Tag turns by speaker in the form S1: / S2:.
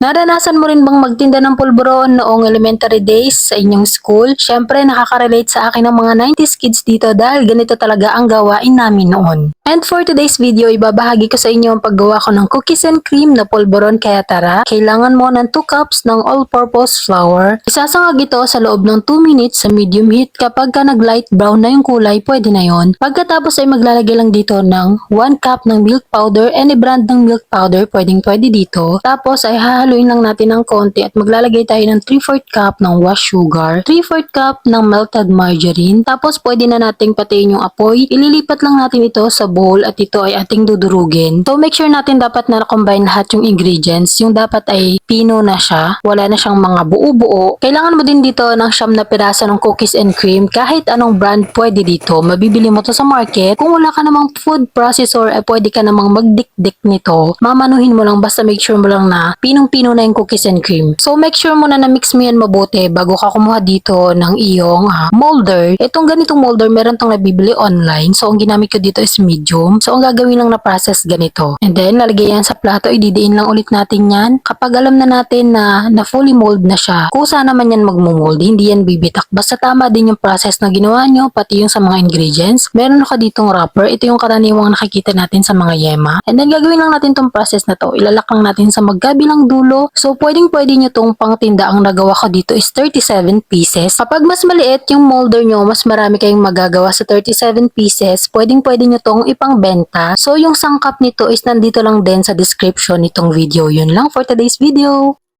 S1: Naranasan mo rin bang magtinda ng pulburon noong elementary days sa inyong school? Siyempre, nakaka-relate sa akin ang mga 90s kids dito dahil ganito talaga ang gawain namin noon. And for today's video, ibabahagi ko sa inyo ang paggawa ko ng cookies and cream na pulburon, kaya tara, kailangan mo ng 2 cups ng all-purpose flour. Isasangag ito sa loob ng 2 minutes sa medium heat. Kapag ka nag-light brown na yung kulay, pwede na yon. Pagkatapos ay maglalagay lang dito ng 1 cup ng milk powder, any brand ng milk powder, pwede dito. Tapos ay hahaluin lang natin ng konti at maglalagay tayo ng 3/4 cup ng wash sugar, 3/4 cup ng melted margarine. Tapos pwede na nating patiin yung apoy. Ililipat lang natin ito sa bowl at ito ay ating dudurugin. So make sure natin dapat na combine lahat yung ingredients. Yung dapat ay pino na siya. Wala na siyang mga buo-buo. Kailangan mo din dito ng 9 na piraso ng cookies and cream. Kahit anong brand pwede dito. Mabibili mo to sa market. Kung wala ka namang food processor ay pwede ka namang magdikdik nito. Mamanuhin mo lang, basta make sure mo lang na pinong-pino na yung cookies and cream. So make sure mo na na-mix mo yan mabuti bago ka kumuha dito ng iyong molder. Itong ganitong molder, meron tong nabibili online. So ang ginamit ko dito is medium. So ang gagawin lang na process ganito. And then lalagay yan sa plato, ididiin lang ulit natin yan. Kapag alam na natin na fully mold na siya, kusa naman yan magmumold, hindi yan bibitak. Basta tama din yung process na ginawa nyo, pati yung sa mga ingredients. Meron ako ditong wrapper. Ito yung karaniwang nakikita natin sa mga yema. And then gagawin lang natin tong process na to. Ilalak lang natin sa magkabilang dulo. So pwede nyo tong pangtinda. Ang nagawa ko dito is 37 pieces. Kapag mas maliit yung molder nyo, mas marami kayong magagawa sa 37 pieces. Pwede nyo tong ipangbenta. So yung sangkap nito is nandito lang din sa description nitong video. Yun lang for today's video.